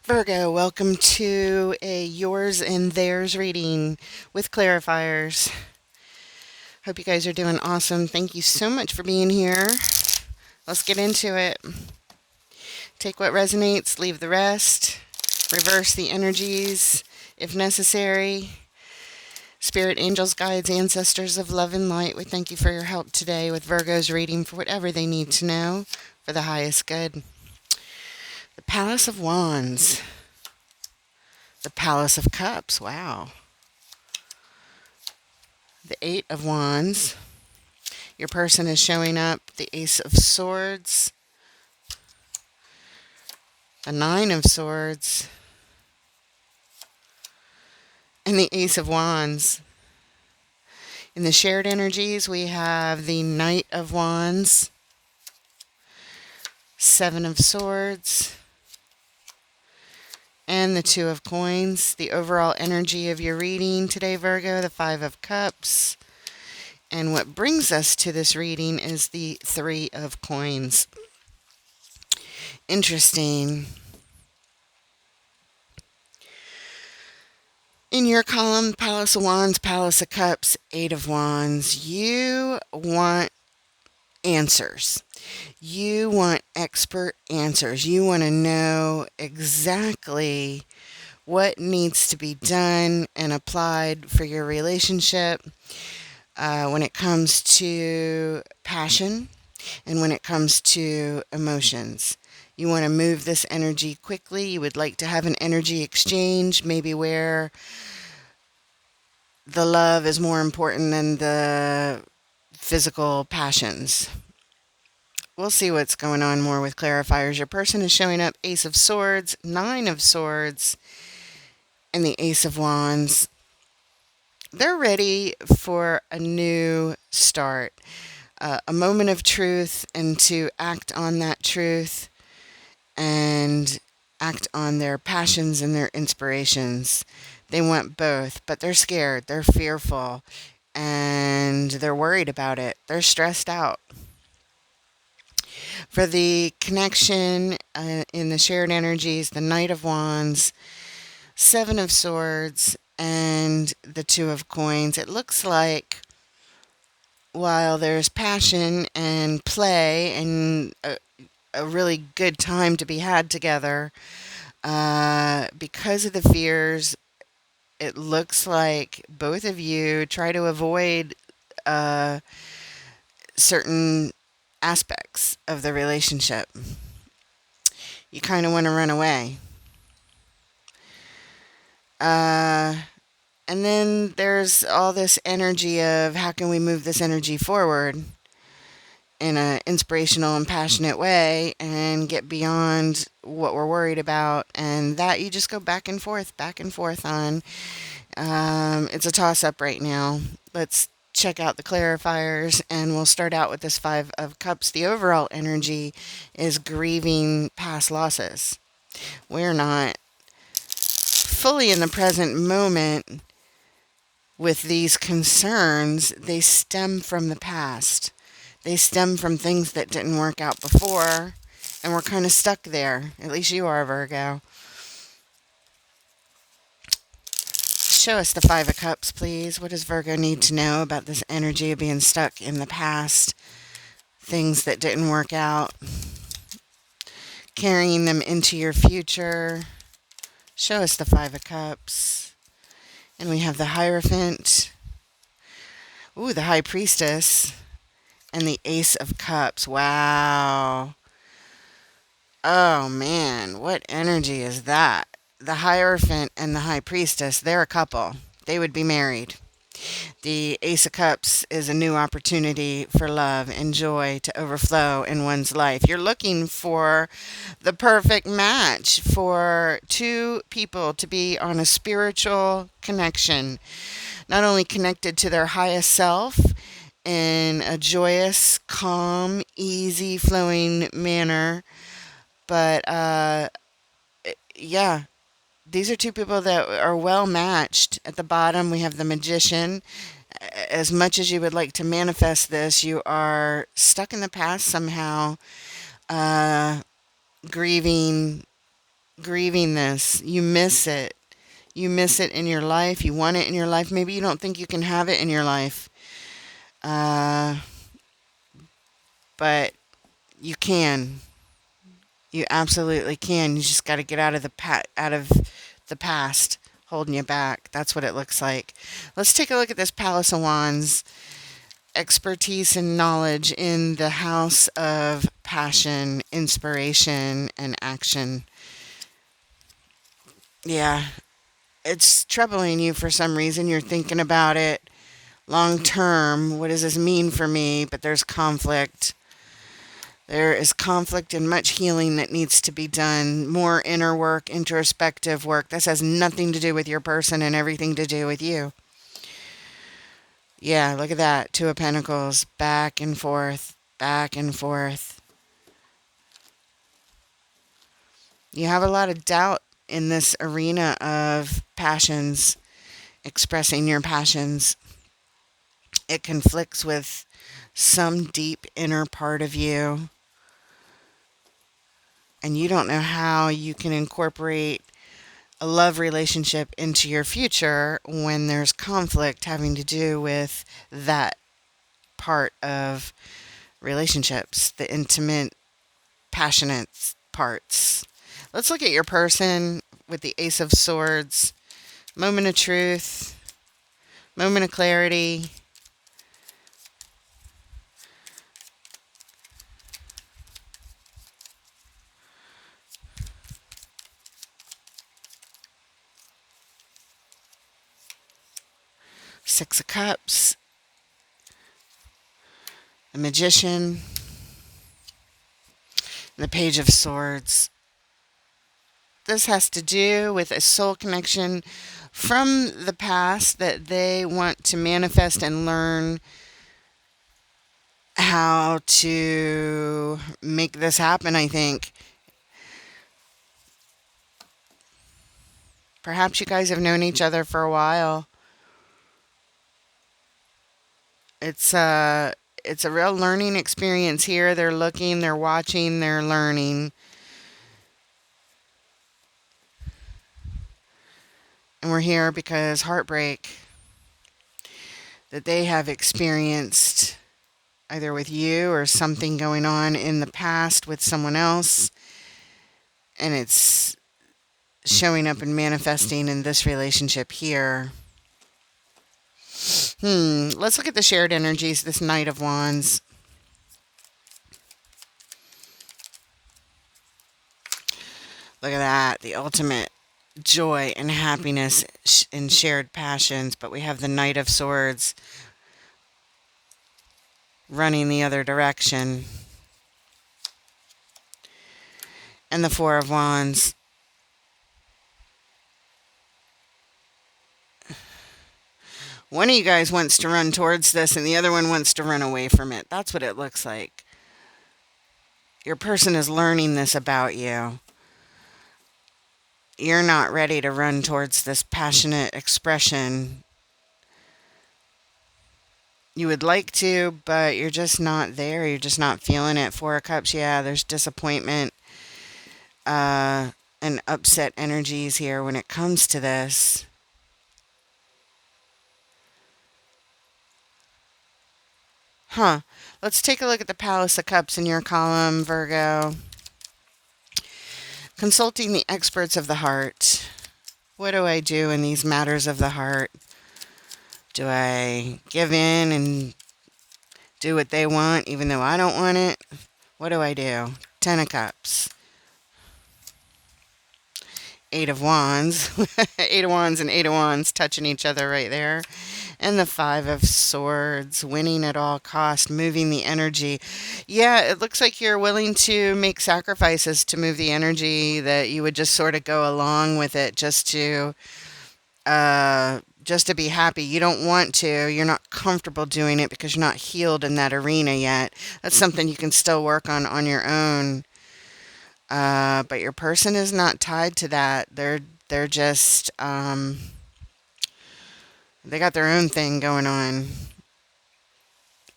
Virgo, welcome to a yours and theirs reading with clarifiers. Hope you guys are doing awesome. Thank you so much for being here. Let's get into it. Take what resonates, leave the rest. Reverse the energies if necessary. Spirit, angels, guides, ancestors of love and light, we thank you for your help today with Virgo's reading for whatever they need to know for the highest good. The Palace of Wands. The Palace of Cups. Wow. The Eight of Wands. Your person is showing up. The Ace of Swords. The Nine of Swords. And the Ace of Wands. In the shared energies, we have the Knight of Wands. Seven of Swords. And the Two of Coins. The overall energy of your reading today, Virgo, the Five of Cups. And what brings us to this reading is the Three of Coins. Interesting. In your column, Palace of Wands, Palace of Cups, Eight of Wands, you want answers. You want expert answers. You want to know exactly what needs to be done and applied for your relationship when it comes to passion and when it comes to emotions. You want to move this energy quickly. You would like to have an energy exchange, maybe where the love is more important than the physical passions. We'll see what's going on more with clarifiers. Your person is showing up Ace of Swords, Nine of Swords, and the Ace of Wands. They're ready for a new start, a moment of truth, and to act on that truth and act on their passions and their inspirations. They want both, but they're scared, they're fearful, and they're worried about it. They're stressed out. For the connection in the shared energies, the Knight of Wands, Seven of Swords, and the Two of Coins, it looks like while there's passion and play and a really good time to be had together, because of the fears, it looks like both of you try to avoid certain aspects of the relationship. You kind of want to run away. And then there's all this energy of how can we move this energy forward in an inspirational and passionate way and get beyond what we're worried about. And that you just go back and forth on. It's a toss-up right now. Let's check out the clarifiers, and we'll start out with this Five of Cups. The overall energy is grieving past losses. We're not fully in the present moment with these concerns. They stem from the past. They stem from things that didn't work out before, and we're kind of stuck there. At least you are, Virgo. Show us the Five of Cups, please. What does Virgo need to know about this energy of being stuck in the past? Things that didn't work out. Carrying them into your future. Show us the Five of Cups. And we have the Hierophant. Ooh, the High Priestess. And the Ace of Cups. Wow. Oh, man. What energy is that? The Hierophant and the High Priestess, they're a couple. They would be married. The Ace of Cups is a new opportunity for love and joy to overflow in one's life. You're looking for the perfect match for two people to be on a spiritual connection, not only connected to their highest self in a joyous, calm, easy flowing manner, but yeah, these are two people that are well matched. At the bottom, we have the Magician. As much as you would like to manifest this, you are stuck in the past somehow, grieving grieving this. You miss it. You miss it in your life. You want it in your life. Maybe you don't think you can have it in your life. Uh, but you can. You absolutely can. You just got to get out of the past holding you back. That's what it looks like. Let's take a look at this Palace of Wands. Expertise and knowledge in the house of passion, inspiration, and action. Yeah, it's troubling you for some reason. You're thinking about it long term. What does this mean for me? But there's conflict. There is conflict and much healing that needs to be done. More inner work, introspective work. This has nothing to do with your person and everything to do with you. Yeah, look at that. Two of Pentacles. Back and forth. Back and forth. You have a lot of doubt in this arena of passions, expressing your passions. It conflicts with some deep inner part of you, and you don't know how you can incorporate a love relationship into your future when there's conflict having to do with that part of relationships, the intimate, passionate parts. Let's look at your person with the Ace of Swords. Moment of truth, moment of clarity. Six of Cups, the Magician, and the Page of Swords. This has to do with a soul connection from the past that they want to manifest and learn how to make this happen, I think. Perhaps you guys have known each other for a while. It's a real learning experience here. They're looking, they're watching, they're learning. And we're here because heartbreak that they have experienced either with you or something going on in the past with someone else. And it's showing up and manifesting in this relationship here. Let's look at the shared energies, this Knight of Wands. Look at that, the ultimate joy and happiness in shared passions. But we have the Knight of Swords running the other direction. And the Four of Wands. One of you guys wants to run towards this and the other one wants to run away from it. That's what it looks like. Your person is learning this about you. You're not ready to run towards this passionate expression. You would like to, but you're just not there. You're just not feeling it. Four of Cups, yeah, there's disappointment and upset energies here when it comes to this. Let's take a look at the Palace of Cups in your column, Virgo. Consulting the experts of the heart. What do I do in these matters of the heart? Do I give in and do what they want even though I don't want it? What do I do? Ten of Cups. Eight of Wands. Eight of Wands and Eight of Wands touching each other right there. And the Five of Swords, winning at all cost, moving the energy. Yeah, it looks like you're willing to make sacrifices to move the energy, that you would just sort of go along with it just to be happy. You don't want to. You're not comfortable doing it because you're not healed in that arena yet. That's something you can still work on your own. But your person is not tied to that. They're just they got their own thing going on,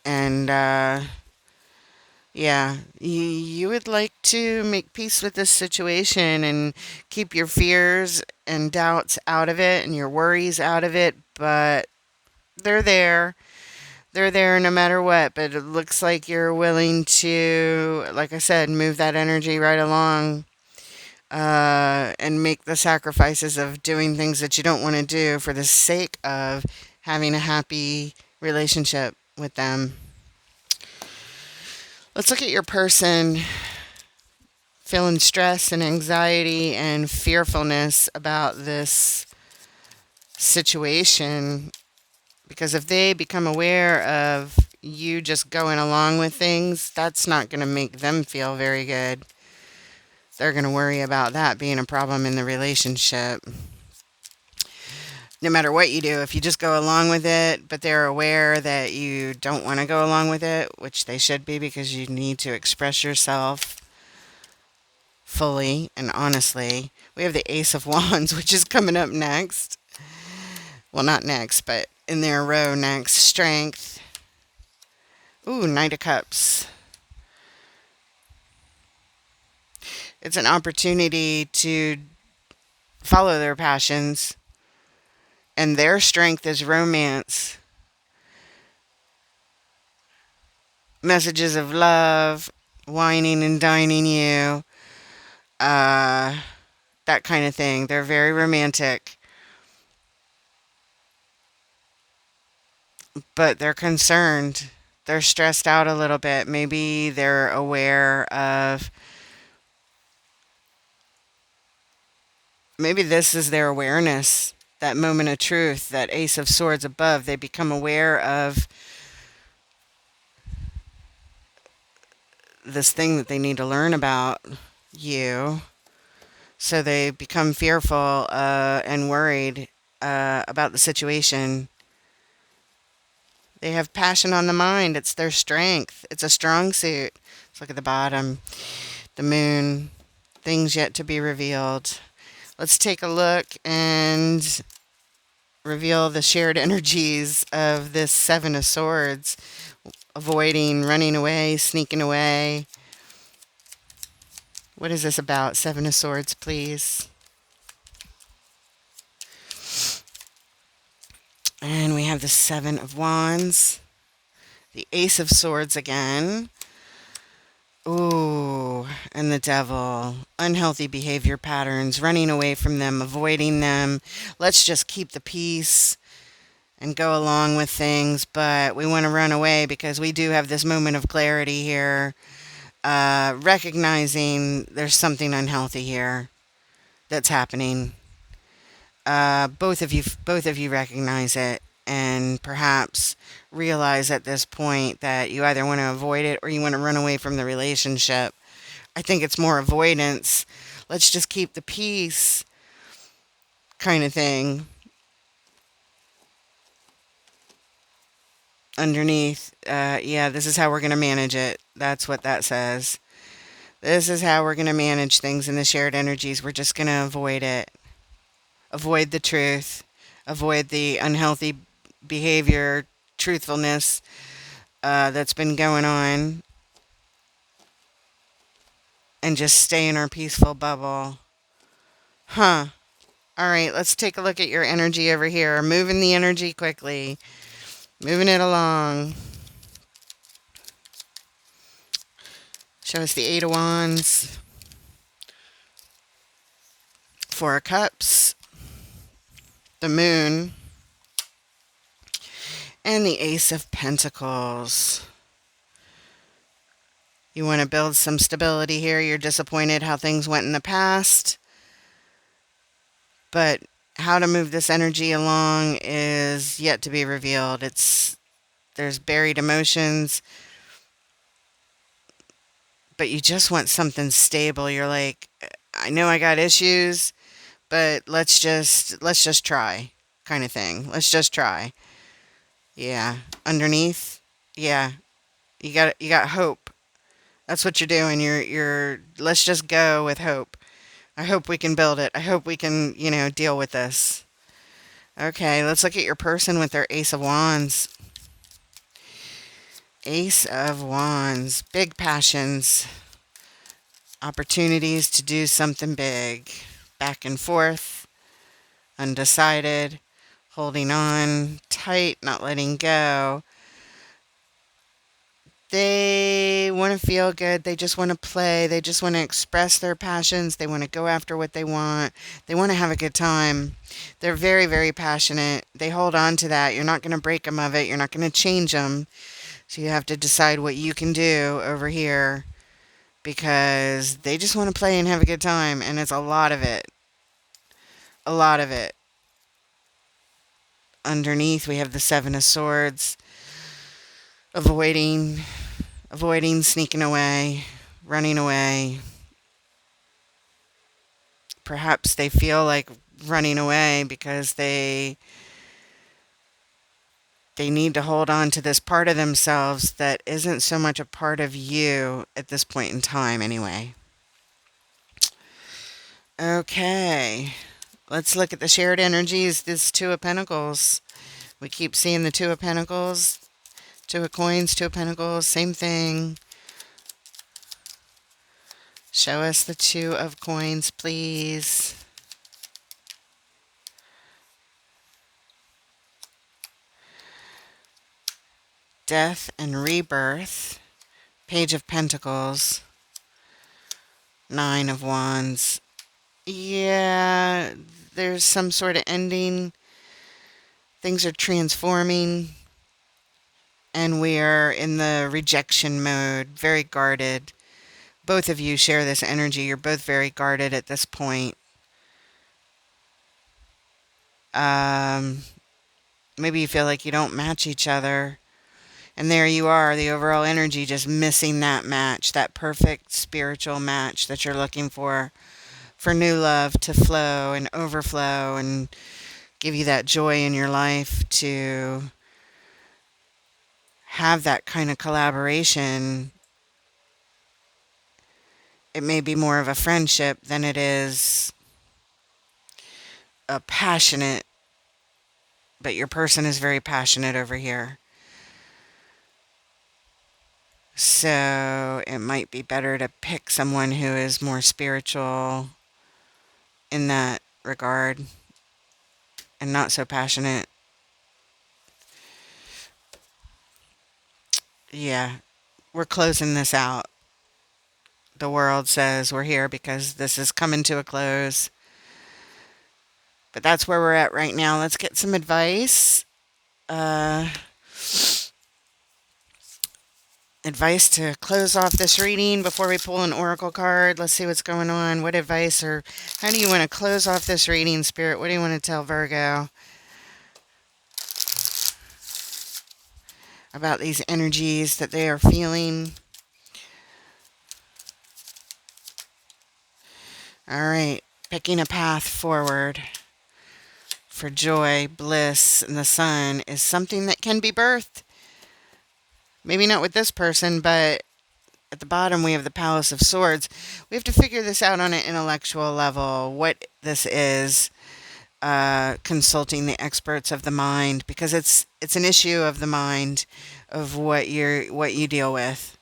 and Yeah, you would like to make peace with this situation and keep your fears and doubts out of it and your worries out of it, but they're there. They're there no matter what, but it looks like you're willing to, like I said, move that energy right along, and make the sacrifices of doing things that you don't want to do for the sake of having a happy relationship with them. Let's look at your person feeling stress and anxiety and fearfulness about this situation. Because if they become aware of you just going along with things, that's not going to make them feel very good. They're going to worry about that being a problem in the relationship. No matter what you do, if you just go along with it, but they're aware that you don't want to go along with it, which they should be because you need to express yourself fully and honestly. We have the Ace of Wands, which is coming up next. Well, not next, but in their row next. Strength. Ooh, Knight of Cups. It's an opportunity to follow their passions, and their strength is romance. Messages of love, whining and dining you, uh, that kind of thing. They're very romantic, but they're concerned. They're stressed out a little bit. Maybe they're aware of, maybe this is their awareness, that moment of truth, that Ace of Swords above. They become aware of this thing that they need to learn about you. So they become fearful and worried about the situation. They have passion on the mind. It's their strength. It's a strong suit. Let's look at the bottom. The moon. Things yet to be revealed. Let's take a look and reveal the shared energies of this Seven of Swords. Avoiding, running away, sneaking away. What is this about? Seven of Swords, please. And we have the Seven of Wands. The Ace of Swords again. Ooh, and the Devil. Unhealthy behavior patterns, running away from them, avoiding them. Let's just keep the peace and go along with things, but we want to run away because we do have this moment of clarity here, recognizing there's something unhealthy here that's happening. Both of you recognize it, and perhaps realize at this point that you either want to avoid it or you want to run away from the relationship. I think it's more avoidance. Let's just keep the peace kind of thing. Underneath, yeah, this is how we're going to manage it. That's what that says. This is how we're going to manage things in the shared energies. We're just going to avoid it. Avoid the truth. Avoid the unhealthy behavior, truthfulness that's been going on. And just stay in our peaceful bubble. Huh. All right, let's take a look at your energy over here. Moving the energy quickly. Moving it along. Show us the Eight of Wands. Four of Cups. The Moon. And the Ace of Pentacles. You want to build some stability here. You're disappointed how things went in the past. But how to move this energy along is yet to be revealed. There's buried emotions, but you just want something stable. You're like, I know I got issues, but let's just try, kind of thing. Let's just try. Yeah. Underneath, yeah. You got hope. That's what you're doing. You're let's just go with hope. I hope we can build it. I hope we can, deal with this. Okay, let's look at your person with their Ace of Wands. Ace of Wands. Big passions. Opportunities to do something big. Back and forth. Undecided. Holding on tight, not letting go. They want to feel good. They just want to play. They just want to express their passions. They want to go after what they want. They want to have a good time. They're very, very passionate. They hold on to that. You're not going to break them of it. You're not going to change them. So you have to decide what you can do over here because they just want to play and have a good time. And it's a lot of it. A lot of it. Underneath, we have the Seven of Swords. Avoiding, sneaking away, running away. Perhaps they feel like running away because they need to hold on to this part of themselves that isn't so much a part of you at this point in time anyway. Okay. Let's look at the shared energies. This Two of Pentacles. We keep seeing the Two of Pentacles. Two of Coins, Two of Pentacles, same thing. Show us the Two of Coins, please. Death and Rebirth. Page of Pentacles. Nine of Wands. Yeah, there's some sort of ending. Things are transforming. And we are in the rejection mode, very guarded. Both of you share this energy. You're both very guarded at this point. Maybe you feel like you don't match each other. And there you are, the overall energy just missing that match, that perfect spiritual match that you're looking for new love to flow and overflow and give you that joy in your life to have that kind of collaboration. It may be more of a friendship than it is a passionate, but your person is very passionate over here. So it might be better to pick someone who is more spiritual in that regard and not so passionate. Yeah, we're closing this out. The world says we're here because this is coming to a close. But that's where we're at right now. Let's get some advice. Advice to close off this reading before we pull an oracle card. Let's see what's going on. What advice or how do you want to close off this reading, Spirit? What do you want to tell Virgo about these energies that they are feeling? All right, picking a path forward for joy, bliss, and the sun is something that can be birthed. Maybe not with this person, but at the bottom we have the Palace of Swords. We have to figure this out on an intellectual level, what this is, consulting the experts of the mind, because it's an issue of the mind, of what you deal with.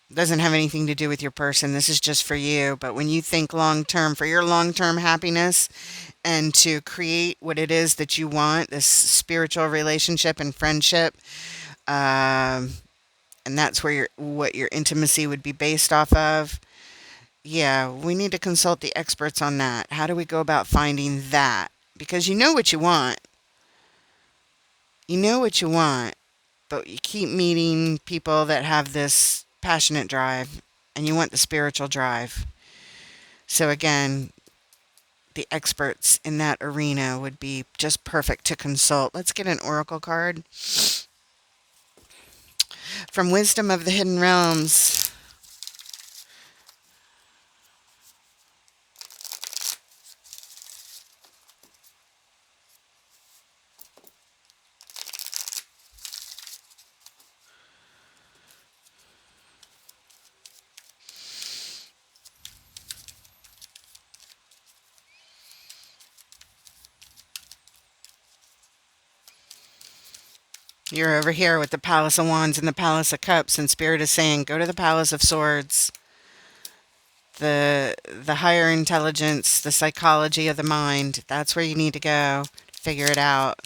It doesn't have anything to do with your person. This is just for you. But when you think long term, for your long term happiness, and to create what it is that you want, this spiritual relationship and friendship, and that's where what your intimacy would be based off of. Yeah, we need to consult the experts on that. How do we go about finding that? Because you know what you want. You know what you want, but you keep meeting people that have this passionate drive, and you want the spiritual drive. So again, the experts in that arena would be just perfect to consult. Let's get an oracle card from Wisdom of the Hidden Realms. You're over here with the Palace of Wands and the Palace of Cups, and Spirit is saying, go to the Palace of Swords. The higher intelligence, the psychology of the mind, that's where you need to go. Figure it out.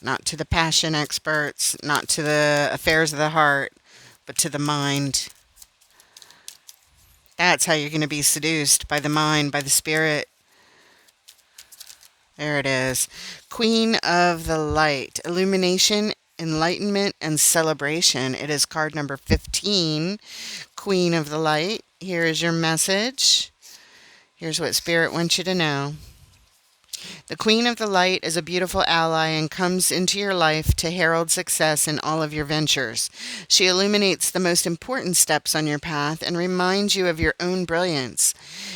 Not to the passion experts, not to the affairs of the heart, but to the mind. That's how you're going to be seduced, by the mind, by the spirit. There it is. Queen of the Light. Illumination, enlightenment, and celebration. It is card number 15. Queen of the Light. Here is your message. Here's what Spirit wants you to know. The Queen of the Light is a beautiful ally and comes into your life to herald success in all of your ventures. She illuminates the most important steps on your path and reminds you of your own brilliance.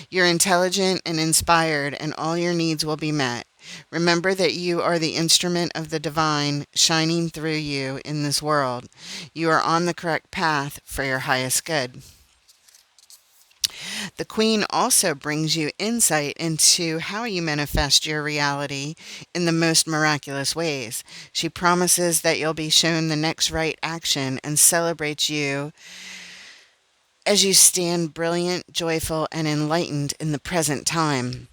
You're intelligent and inspired, and all your needs will be met. Remember that you are the instrument of the divine shining through you in this world. You are on the correct path for your highest good. The Queen also brings you insight into how you manifest your reality in the most miraculous ways. She promises that you'll be shown the next right action and celebrates you as you stand brilliant, joyful, and enlightened in the present time.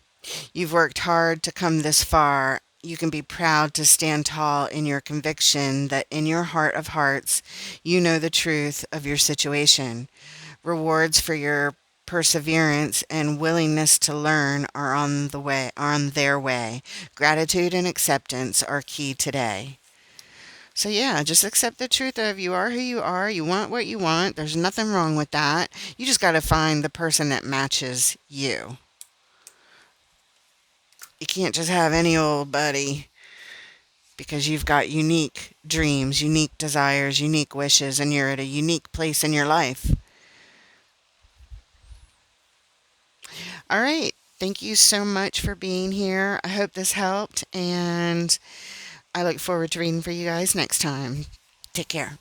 You've worked hard to come this far. You can be proud to stand tall in your conviction that in your heart of hearts, you know the truth of your situation. Rewards for your perseverance and willingness to learn are on their way. Gratitude and acceptance are key today. So yeah, just accept the truth of you are who you are. You want what you want. There's nothing wrong with that. You just got to find the person that matches you. You can't just have any old buddy, because you've got unique dreams, unique desires, unique wishes, and you're at a unique place in your life. All right. Thank you so much for being here. I hope this helped, and I look forward to reading for you guys next time. Take care.